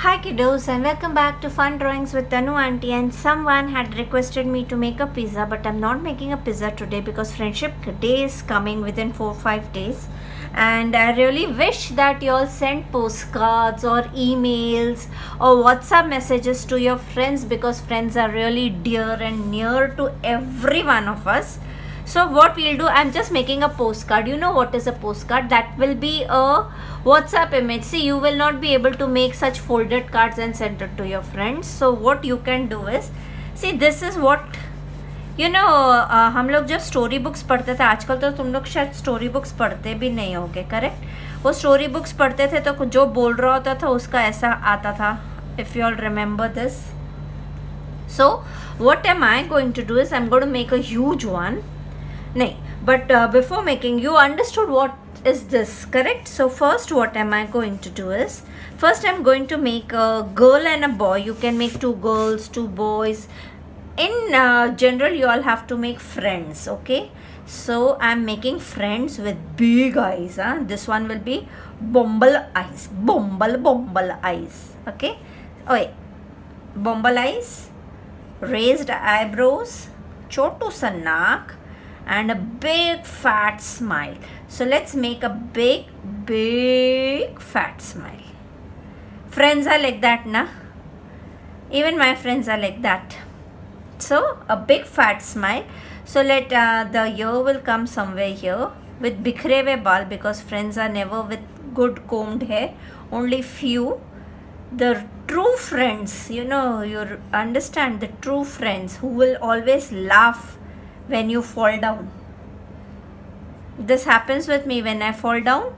Hi kiddos and welcome back to Fun Drawings with Tanu Auntie. And someone had requested me to make a pizza, but I'm not making a pizza today because Friendship Day is coming within 4-5 days. And I really wish that you all send postcards or emails or WhatsApp messages to your friends, because friends are really dear and near to every one of us. So what we'll do, I'm just making a postcard. You know what is a postcard? That will be a WhatsApp image. See, you will not be able to make such folded cards and send it to your friends. So what you can do is, see, this is what हम लोग जब story books पढ़ते थे, आजकल तो तुम लोग शायद स्टोरी बुक्स पढ़ते भी नहीं होगे, करेक्ट? वो स्टोरी बुक्स पढ़ते थे तो जो बोल रहा होता था उसका ऐसा आता था, if you all remember this. So what am I going to do is, I'm going to make a huge one. No, but before making, you understood what is this, correct? So first what am I going to do is, first I'm going to make a girl and a boy. You can make two girls, two boys. In general, you all have to make friends, okay? So I'm making friends with big eyes. This one will be Bumble eyes. Bumble eyes, okay? Okay, Bumble eyes, raised eyebrows, chotu sa naak, and a big fat smile. So let's make a big fat smile. Friends are like that, na? Even my friends are like that. So a big fat smile. So let the ear will come somewhere here with bikhre hue baal, because friends are never with good combed hair, only few. The true friends, you understand, the true friends who will always laugh when you fall down. This happens with me when I fall down.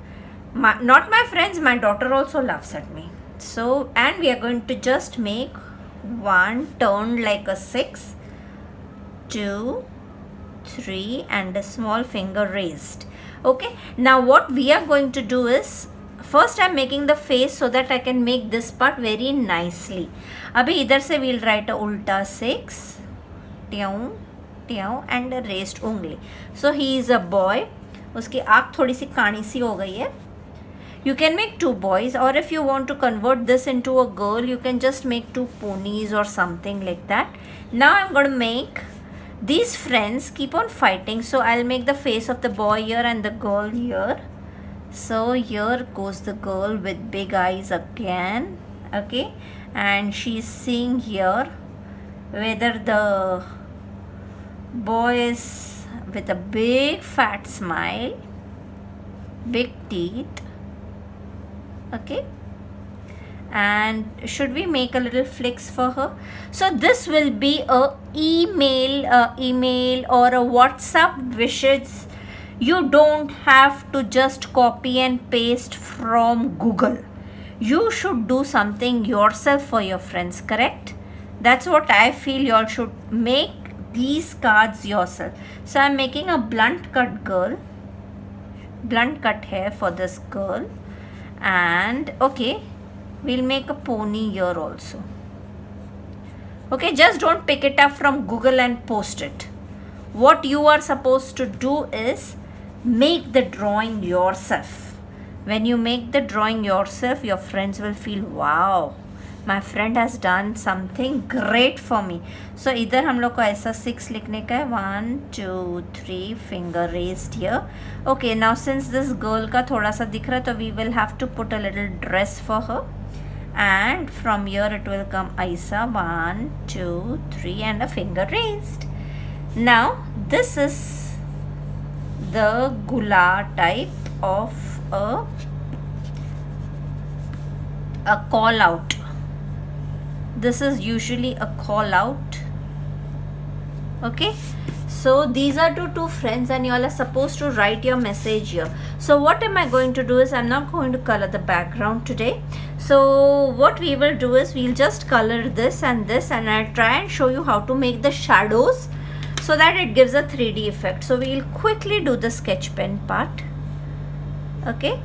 Not my friends, my daughter also laughs at me. So, and we are going to just make one turned like a 6, 2, 3, and a small finger raised. Okay, now what we are going to do is, first I'm making the face so that I can make this part very nicely. Abhi idhar se we'll write a ulta 6, and a raised ungli. So he is a boy. उसकी आँख थोड़ी सी काणी सी हो गई है. You can make two boys, or if you want to convert this into a girl, you can just make two ponies or something like that. Now I'm going to make these friends keep on fighting. So I'll make the face of the boy here and the girl here. So here goes the girl with big eyes again, okay? And she's seeing here whether the boy is with a big fat smile, big teeth, okay? And should we make a little flicks for her? So this will be a email or a WhatsApp wishes. You don't have to just copy and paste from Google. You should do something yourself for your friends, correct? That's what I feel. You all should make these cards yourself. So I'm making a blunt cut girl, blunt cut hair for this girl, and okay, we'll make a pony here also. Okay, just don't pick it up from Google and post it. What you are supposed to do is make the drawing yourself. When you make the drawing yourself, your friends will feel, wow, my friend has done something great for me. So इधर हम लोग को ऐसा 6 लिखने का है, 1, 2, 3, finger raised here. Okay, now since this girl का थोड़ा सा दिख रहा है, तो we will have to put a little dress for her. And from here it will come Aisa, 1, 2, 3, and a finger raised. Now this is the gula type of a call out. This is usually a call out. Okay, so these are two friends, and you all are supposed to write your message here. So what am I going to do is, I'm not going to color the background today. So what we will do is, we'll just color this, and I'll try and show you how to make the shadows so that it gives a 3D effect. So we'll quickly do the sketch pen part. Okay,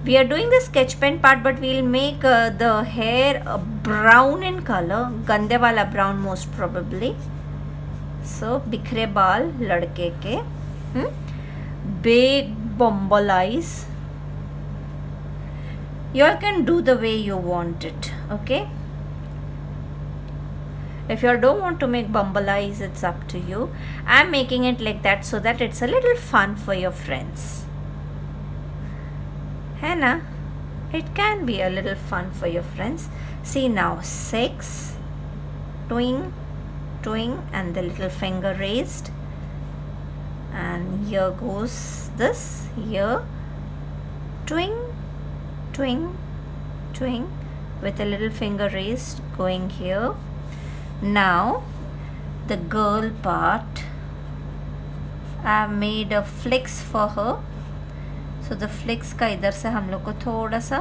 we are doing the sketch pen part, but we'll make the hair brown in color, gande wala brown most probably. So bikhre baal ladke ke, big bumble eyes, You all can do the way you want it, okay? If you all don't want to make bumble eyes, it's up to you. I'm making it like that so that it's a little fun for your friends. है ना? It can be a little fun for your friends. See now, 6, twing, twing, and the little finger raised. And here goes this, here, twing, twing, twing, with a little finger raised going here. Now, the girl part, I've made a flicks for her. So the flicks का इधर से हम लोग को थोड़ा सा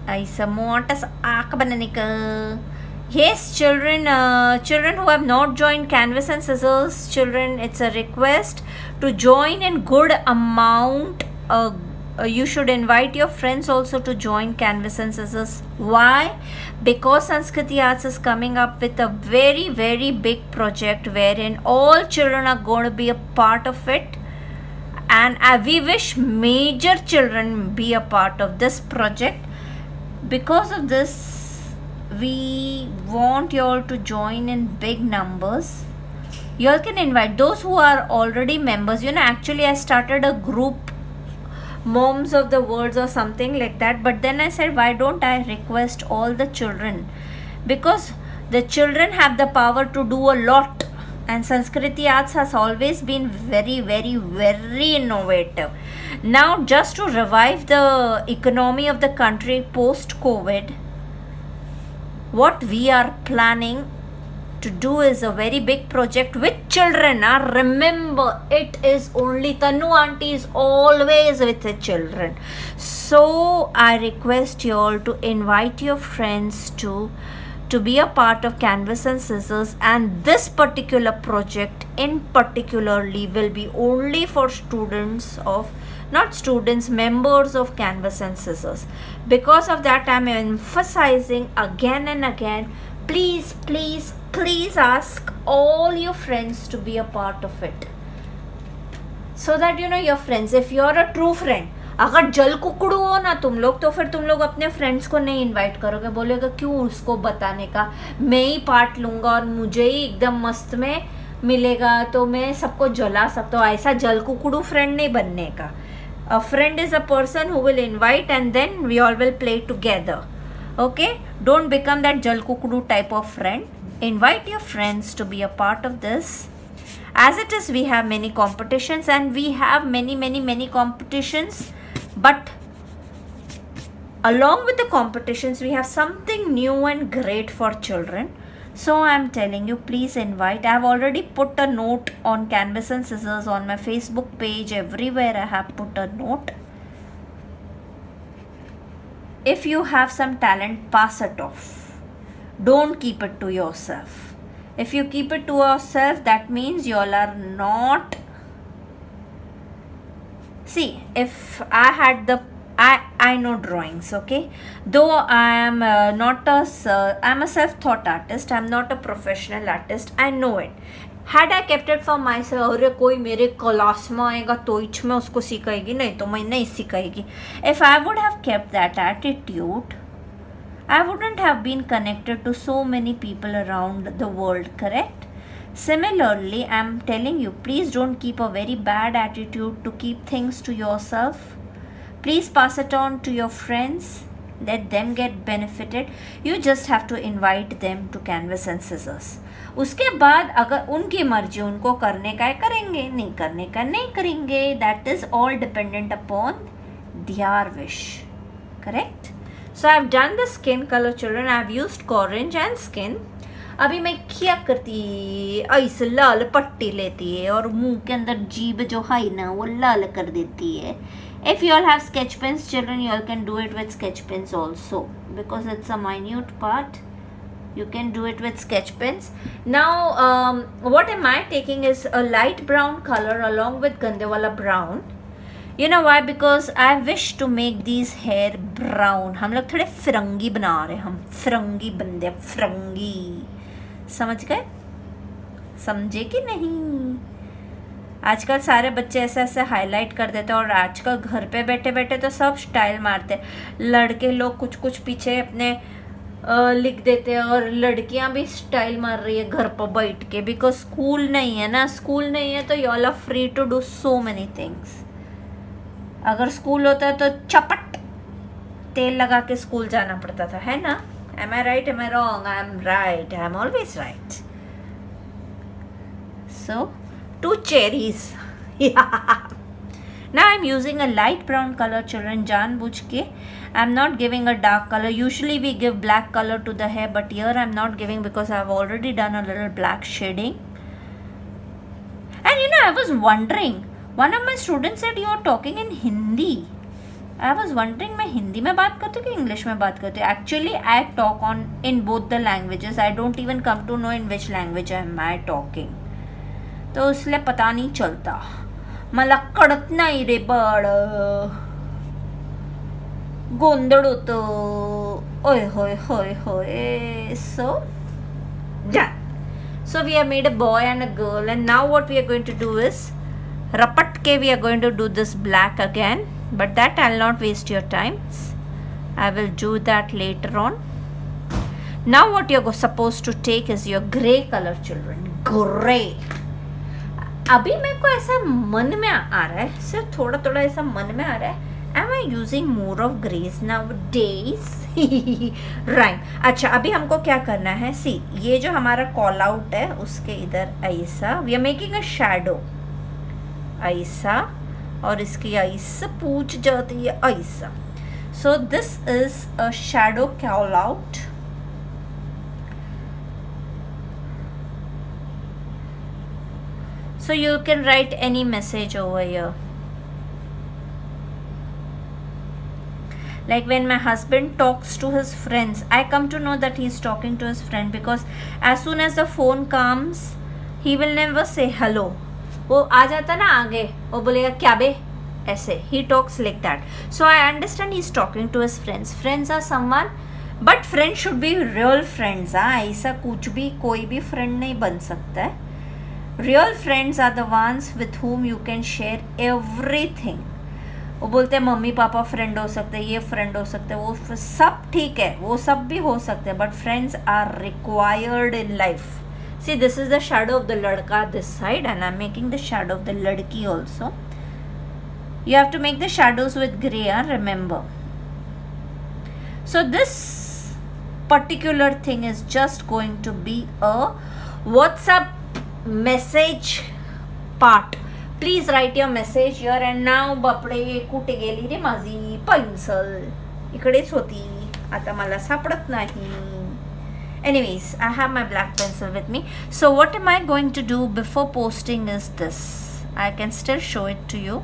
ऐसा मोटा सा आँख बनाने का. Yes, children who have not joined Canvas and Scissors, children, it's a request to join in good amount. You should invite your friends also to join Canvas and Scissors. Why? Because Sanskriti Arts is coming up with a very, very big project wherein all children are going to be a part of it. And we wish major children be a part of this project. Because of this, we want you all to join in big numbers. You all can invite those who are already members. Actually I started a group, Moms of the Words or something like that, but then I said, why don't I request all the children? Because the children have the power to do a lot, and Sanskriti Arts has always been very, very, very innovative. Now, just to revive the economy of the country post-COVID, what we are planning to do is a very big project with children. Remember, it is only Tanu auntie is always with the children. So I request you all to invite your friends to be a part of Canvas and Scissors, and this particular project in particularly will be only for members of Canvas and Scissors. Because of that, I'm emphasizing again and again, please, please, please ask all your friends to be a part of it, so that your friends, if you're a true friend, अगर जल कुकड़ू हो ना तुम लोग, तो फिर तुम लोग अपने फ्रेंड्स को नहीं इनवाइट करोगे, बोलेगा क्यों उसको बताने का, मैं ही पार्ट लूँगा और मुझे ही एकदम मस्त में मिलेगा तो मैं सबको जला सकता हूँ. ऐसा जल कुकड़ू फ्रेंड नहीं बनने का. A friend is a person who will invite and then we all will play together. Okay? Don't become that jal kukudu type of friend. Invite your friends to be a part of this. As it is, we have many competitions, and we have many competitions. But along with the competitions, we have something new and great for children. So I am telling you, please invite. I have already put a note on Canvas and Scissors on my Facebook page. Everywhere I have put a note. If you have some talent, pass it off. Don't keep it to yourself. If you keep it to yourself, that means you all are not. See, if I had the I know drawings, okay? Though I am I'm a self-taught artist. I'm not a professional artist. I know it. Had I kept it for myself, अरे कोई मेरे class में आएगा तो etch में उसको सिखाएगी, नहीं तो मैं नहीं सिखाएगी. If I would have kept that attitude, I wouldn't have been connected to so many people around the world, correct? Similarly, I'm telling you, please don't keep a very bad attitude to keep things to yourself. Please pass it on to your friends. Let them get benefited. You just have to invite them to Canvas and Scissors. उसके बाद अगर उनकी मर्जी, उनको करने का है करेंगे, नहीं करने का नहीं करेंगे. That is all dependent upon their wish. Correct? So I have done the skin color, children. I have used orange and skin. अभी मैं क्या करती, ऐसे लाल पट्टी लेती है और मुंह के अंदर जीभ जो है ना वो लाल कर देती है. If you all have sketch pens, children, you all can do it with sketch pens also, because it's a minute part. You can do it with sketch pens. Now, what am I taking is a light brown color along with Gandewala brown. You know why? Because I wish to make these hair brown. हम लोग थोड़े फिरंगी बना रहे हैं, हम फिरंगी बंदे, फिरंगी. समझ गए? समझे कि नहीं? आजकल सारे बच्चे ऐसे ऐसे हाईलाइट कर देते हैं, और आजकल घर पे बैठे बैठे तो सब स्टाइल मारते हैं. लड़के लोग कुछ कुछ पीछे अपने लिख देते हैं, और लड़कियां भी स्टाइल मार रही है घर पर बैठ के, बिकॉज स्कूल नहीं है ना. स्कूल नहीं है तो you all are free to do so many things. अगर स्कूल होता है तो चपट तेल लगा के स्कूल जाना पड़ता था, है ना. Am I right? Am I wrong? I am right. I am always right. So, 2 cherries. Yeah. Now I'm using a light brown color, children. जानबूझ के I'm not giving a dark color. Usually we give black color to the hair, but here I'm not giving because I've already done a little black shading. And you know, I was wondering. One of my students said you are talking in Hindi. I was wondering मैं हिंदी में बात करती हूँ कि English में बात करती हूँ. Actually I talk on in both the languages. I don't even come to know in which language am I talking. तो इसलिए पता नहीं चलता. मला कळत नाही रे बाळ, गोंधळ होतो. ओय होय होय होय. सो done. So we have made a boy and a girl, and now what we are going to do is rapat ke we are going to do this black again. But that I'll not waste your time. I will do that later on. Now what you're supposed to take is your gray color, children. Gray. अभी मेरे को ऐसा मन में आ रहा है, सिर्फ थोड़ा थोड़ा ऐसा मन में आ रहा है. Am I using more of grays nowadays? Right. अच्छा, अभी हमको क्या करना है. See, ये जो हमारा call out है उसके इधर ऐसा we are making a shadow. ऐसा, और इसकी ऐसा पूछ जाती है ऐसा. So this is a shadow call out. So you can write any message over here. Like when my husband talks to his friends, I come to know that he is talking to his friend, because as soon as the phone comes, he will never say hello. वो आ जाता ना आगे, वो बोलेगा क्या बे, ऐसे. He talks like that. So I understand he is talking to his friends. Friends are someone, but friends should be real friends. हाँ, ऐसा कुछ भी कोई भी friend नहीं बन सकता है. Real friends are the ones with whom you can share everything. वो बोलते हैं मम्मी पापा फ्रेंड हो सकते हैं, ये फ्रेंड हो सकते हैं, वो सब ठीक है, वो सब भी हो सकते हैं, but friends are required in life. See, this is the shadow of the ladka this side, and I'm making the shadow of the ladki also. You have to make the shadows with gray, remember. So this particular thing is just going to be a WhatsApp message part. Please write your message here. And now बापडे कुठे गेली रे माझी pencil, इकडेच होती, आता मला सापडत नाही. Anyways, I have my black pencil with me. So what am I going to do before posting is this. I can still show it to you,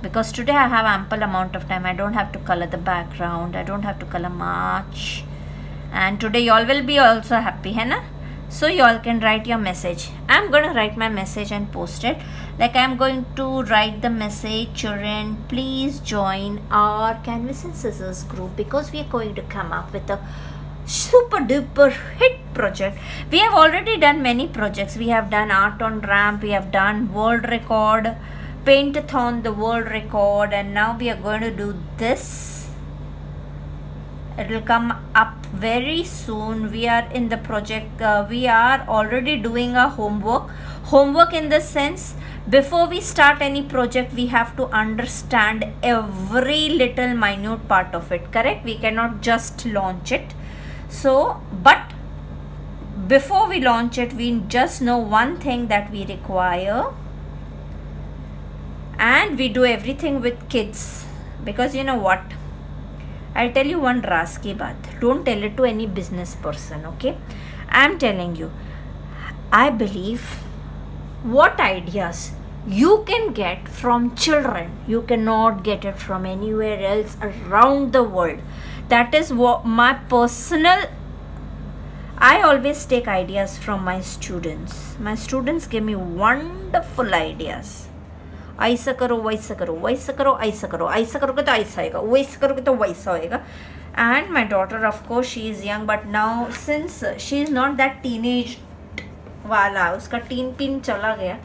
because today I have ample amount of time. I don't have to color the background, I don't have to color much, and today you all will be also happy, है ना. So you all can write your message. I'm going to write my message and post it. Like I'm going to write the message, children, please join our Canvas and Scissors group, because we are going to come up with a super duper hit project. We have already done many projects. We have done art on ramp, we have done world record, paint-a-thon, the world record, and now we are going to do this. It will come up very soon. We are in the project, we are already doing our homework in the sense, before we start any project we have to understand every little minute part of it, correct? We cannot just launch it. So but before we launch it, we just know one thing that we require, and we do everything with kids, because you know what, I'll tell you one ras ki baat. Don't tell it to any business person, okay? I'm telling you, I believe what ideas you can get from children, you cannot get it from anywhere else around the world. That is what my personal, I always take ideas from my students. My students give me wonderful ideas. ऐसा करो, वैसा करो, वैसा करो, ऐसा करो, ऐसा करोगे तो ऐसा होएगा, वैसा करोगे तो वैसा होएगा. And my daughter, of course, she is young, but now since she is not that teenage वाला, उसका टीन पिन चला गया.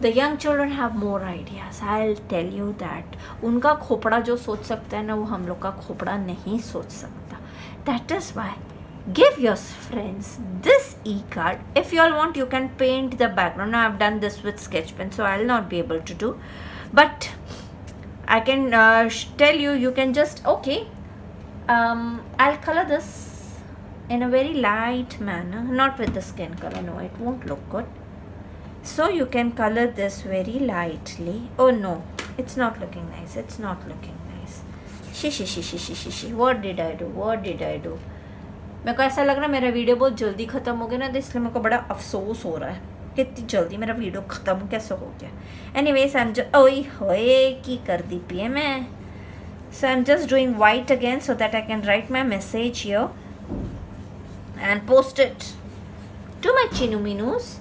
The young children have more ideas. I'll tell you that. उनका खोपड़ा जो सोच सकता है ना, वो हम लोग का खोपड़ा नहीं सोच सकता. That is why give your friends this e-card. If you all want, you can paint the background. Now I've done this with sketch pen, so I'll not be able to do. But I can tell you, you can just, okay, I'll color this in a very light manner, not with the skin color. No, it won't look good. So you can color this very lightly. Oh no, it's not looking nice. It's not looking nice. She. What did I do? मेरे को ऐसा लग रहा है मेरा video बहुत जल्दी ख़त्म हो गया ना, तो इसलिए मेरे को बड़ा अफसोस हो रहा है कि इतनी जल्दी मेरा वीडियो ख़त्म कैसे हो गया. एनीवेज आई एम जस्ट ओए होए की कर दी पी है मैं. So I'm just doing white again so that I can write my message here and post it to my Chinuminus.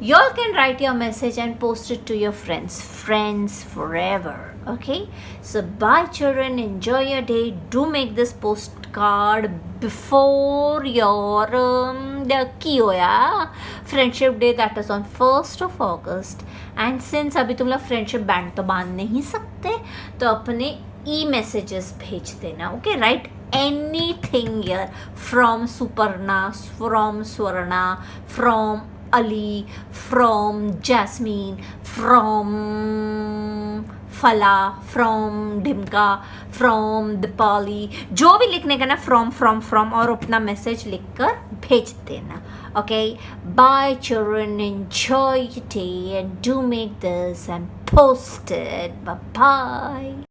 You all can write your message and post it to your friends forever. Okay, so bye children, enjoy your day. Do make this postcard before your friendship day, that is on 1st of August. And since अभी तुम लोग friendship band तो बांध नहीं सकते, तो अपने e-messages भेज देना. Okay, write anything here, from Suparna, from Swarna, from Ali, from Jasmine, from Fala, from Dimka, from Dipali, जो भी लिखने का ना from और अपना मैसेज लिखकर भेज देना. Okay, bye children, enjoy your day and do make this and post it. Bye bye.